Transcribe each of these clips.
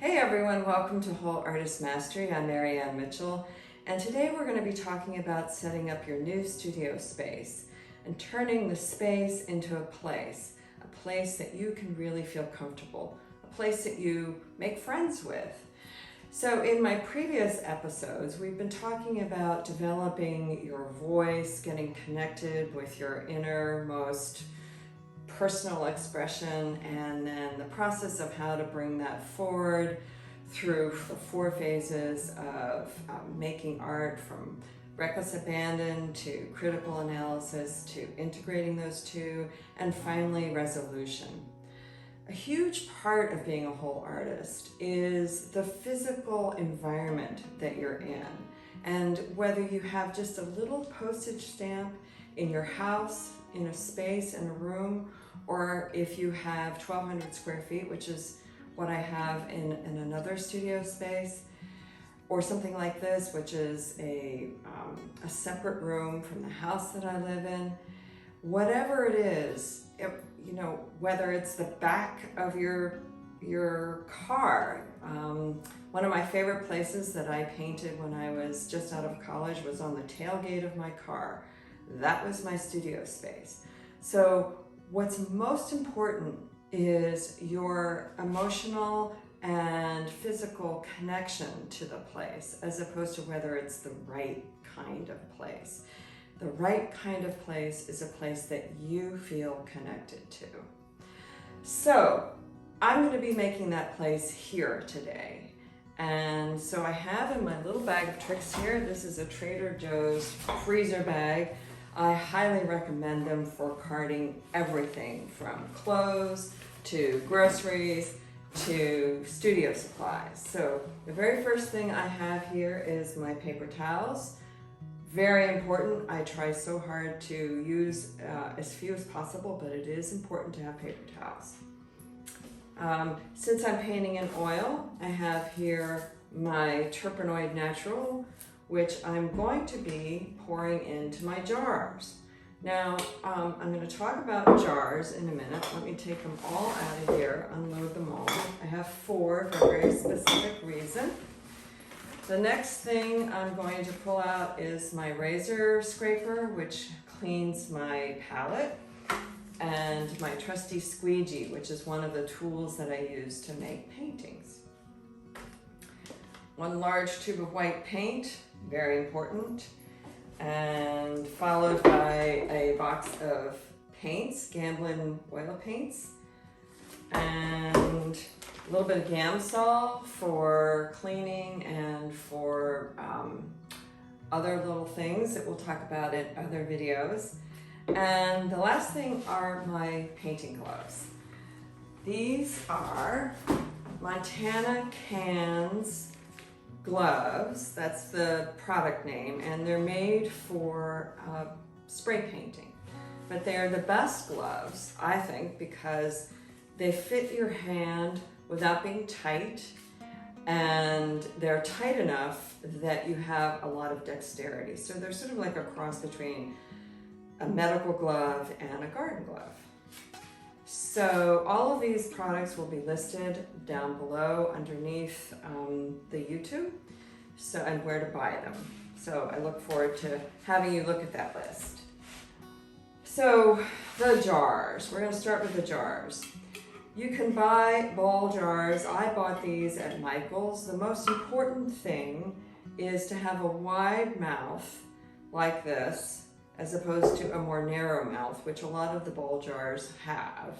Hey everyone, welcome to Whole Artist Mastery. I'm Marianne Mitchell, and today we're going to be talking about setting up your new studio space and turning the space into a place that you can really feel comfortable, a place that you make friends with. So in my previous episodes, we've been talking about developing your voice, getting connected with your innermost personal expression, and then the process of how to bring that forward through the 4 phases of making art, from reckless abandon to critical analysis to integrating those two, and finally resolution. A huge part of being a whole artist is the physical environment that you're in, and whether you have just a little postage stamp in your house, in a space, in a room, or if you have 1,200 square feet, which is what I have in another studio space, or something like this, which is a separate room from the house that I live in. Whatever it is, whether it's the back of your car. One of my favorite places that I painted when I was just out of college was on the tailgate of my car. That was my studio space. So what's most important is your emotional and physical connection to the place, as opposed to whether it's the right kind of place. The right kind of place is a place that you feel connected to. So I'm going to be making that place here today. And so I have in my little bag of tricks here, this is a Trader Joe's freezer bag. I highly recommend them for carting everything from clothes to groceries to studio supplies. So the very first thing I have here is my paper towels. Very important. I try so hard to use as few as possible, but it is important to have paper towels. Since I'm painting in oil, I have here my Terpenoid Natural, which I'm going to be pouring into my jars. Now, I'm going to talk about jars in a minute. Let me take them all out of here, unload them all. I have 4 for a very specific reason. The next thing I'm going to pull out is my razor scraper, which cleans my palette, and my trusty squeegee, which is one of the tools that I use to make paintings. 1 large tube of white paint, very important, and followed by a box of paints, Gamblin oil paints, and a little bit of Gamsol for cleaning and for other little things that we'll talk about in other videos. And the last thing are my painting gloves. These are Montana Cans gloves, that's the product name, and they're made for spray painting. But they're the best gloves, I think, because they fit your hand without being tight, and they're tight enough that you have a lot of dexterity. So they're sort of like a cross between a medical glove and a garden glove. So all of these products will be listed down below underneath the YouTube, and where to buy them. So I look forward to having you look at that list. So the jars, we're going to start with the jars. You can buy ball jars. I bought these at Michael's. The most important thing is to have a wide mouth like this, as opposed to a more narrow mouth, which a lot of the ball jars have,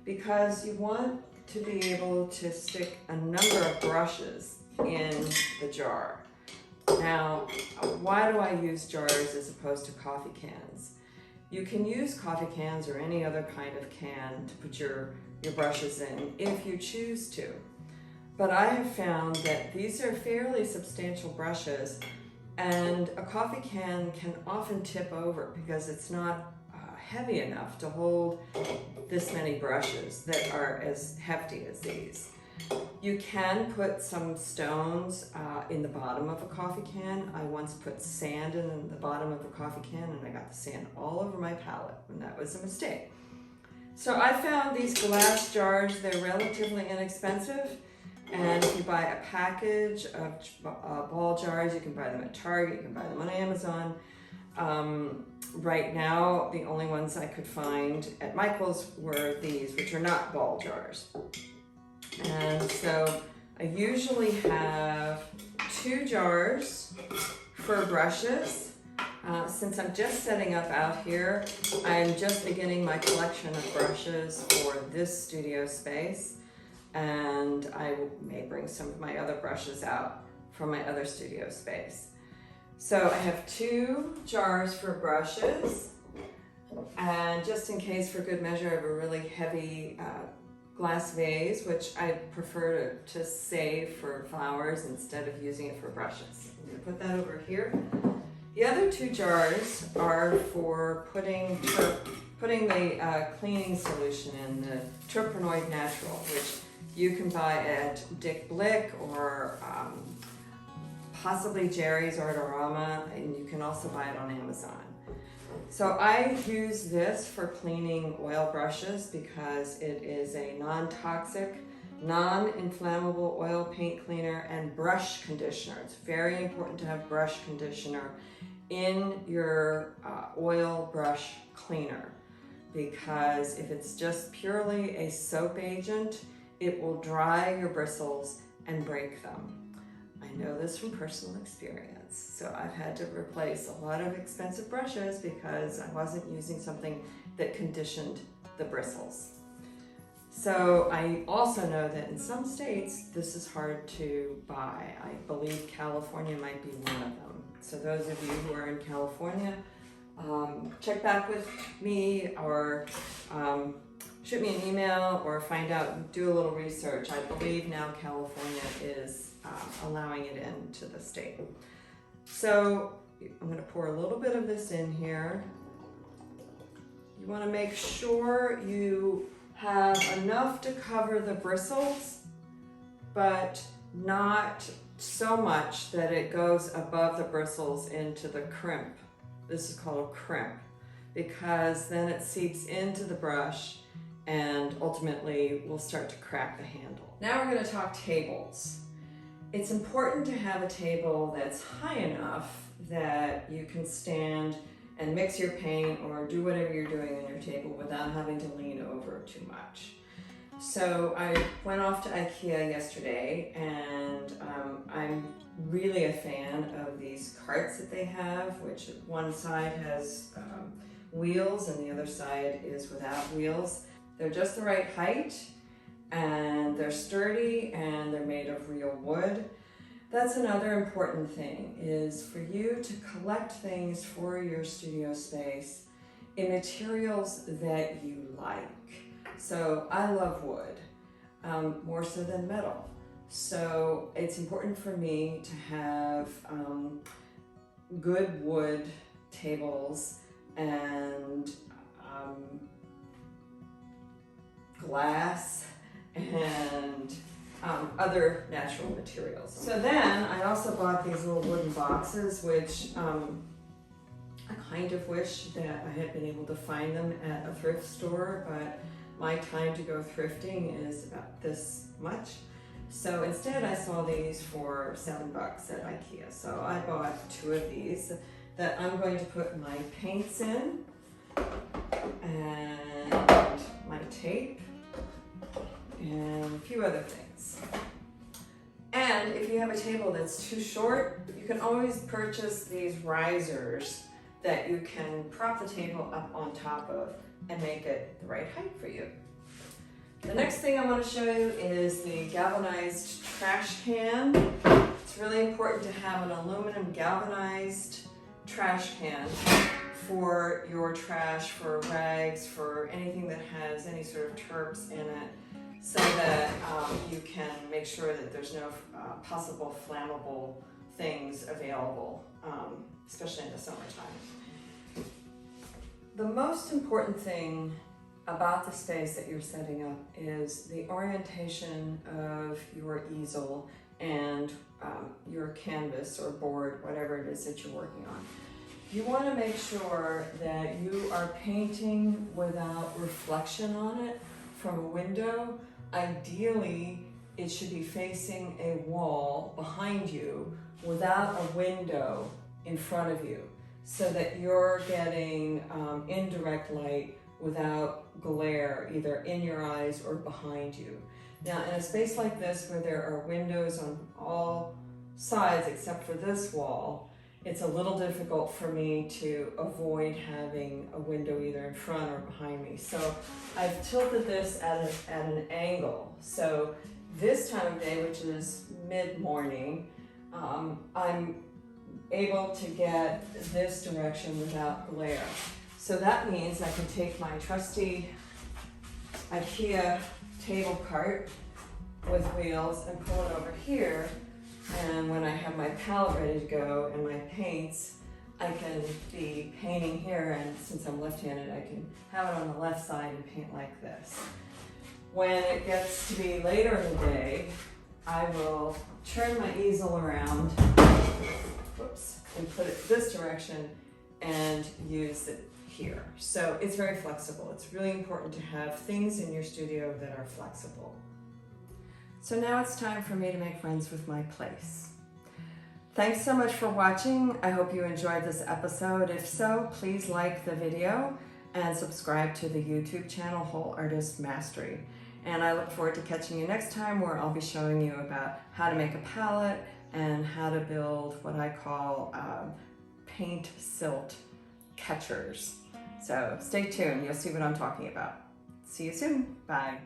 because you want to be able to stick a number of brushes in the jar. Now, why do I use jars as opposed to coffee cans? You can use coffee cans or any other kind of can to put your brushes in if you choose to. But I have found that these are fairly substantial brushes, and a coffee can often tip over because it's not heavy enough to hold this many brushes that are as hefty as these. You can put some stones in the bottom of a coffee can. I once put sand in the bottom of a coffee can, and I got the sand all over my palette, and that was a mistake. So I found these glass jars, they're relatively inexpensive, And if you buy a package of ball jars, you can buy them at Target, you can buy them on Amazon. Right now, the only ones I could find at Michael's were these, which are not ball jars. And so I usually have 2 jars for brushes. Since I'm just setting up out here, I'm just beginning my collection of brushes for this studio space. And I may bring some of my other brushes out from my other studio space. So I have 2 jars for brushes, and just in case, for good measure, I have a really heavy glass vase, which I prefer to save for flowers instead of using it for brushes. I'm going to put that over here. The other 2 jars are for putting the cleaning solution in, the Terpenoid Natural, which you can buy at Dick Blick or possibly Jerry's Artorama, and you can also buy it on Amazon. So I use this for cleaning oil brushes because it is a non-toxic, non-inflammable oil paint cleaner and brush conditioner. It's very important to have brush conditioner in your oil brush cleaner, because if it's just purely a soap agent, it will dry your bristles and break them. I know this from personal experience. So I've had to replace a lot of expensive brushes because I wasn't using something that conditioned the bristles. So I also know that in some states, this is hard to buy. I believe California might be one of them. So those of you who are in California, check back with me, or shoot me an email, or find out, do a little research. I believe now California is allowing it into the state. So I'm going to pour a little bit of this in here. You want to make sure you have enough to cover the bristles, but not so much that it goes above the bristles into the crimp. This is called a crimp, because then it seeps into the brush and ultimately will start to crack the handle. Now we're going to talk tables. It's important to have a table that's high enough that you can stand and mix your paint or do whatever you're doing on your table without having to lean over too much. So I went off to IKEA yesterday, and I'm really a fan of these carts that they have, which one side has wheels and the other side is without wheels. They're just the right height, and they're sturdy, and they're made of real wood. That's another important thing, is for you to collect things for your studio space in materials that you like. So I love wood, more so than metal. So it's important for me to have good wood tables and glass and other natural materials. So then I also bought these little wooden boxes, which I kind of wish that I had been able to find them at a thrift store, but my time to go thrifting is about this much. So instead I saw these for $7 at IKEA. So I bought 2 of these that I'm going to put my paints in, and my tape, and a few other things. And if you have a table that's too short, you can always purchase these risers that you can prop the table up on top of and make it the right height for you. The next thing I want to show you is the galvanized trash can. It's really important to have an aluminum galvanized trash can for your trash, for rags, for anything that has any sort of terps in it, so that you can make sure that there's no possible flammable things available, especially in the summertime. The most important thing about the space that you're setting up is the orientation of your easel and your canvas or board, whatever it is that you're working on. You want to make sure that you are painting without reflection on it from a window. Ideally, it should be facing a wall behind you without a window in front of you, so that you're getting indirect light without glare either in your eyes or behind you. Now, in a space like this where there are windows on all sides except for this wall, it's a little difficult for me to avoid having a window either in front or behind me. So I've tilted this at an angle. So this time of day, which is mid-morning, I'm able to get this direction without glare. So that means I can take my trusty IKEA table cart with wheels and pull it over here, and when I have my palette ready to go and my paints, I can be painting here, and since I'm left-handed, I can have it on the left side and paint like this. When it gets to be later in the day, I will turn my easel around, whoops, and put it this direction and use it here. So it's very flexible. It's really important to have things in your studio that are flexible. So now it's time for me to make friends with my place. Thanks so much for watching. I hope you enjoyed this episode. If so, please like the video and subscribe to the YouTube channel Whole Artist Mastery. And I look forward to catching you next time, where I'll be showing you about how to make a palette and how to build what I call paint silt catchers. So stay tuned, you'll see what I'm talking about. See you soon, bye.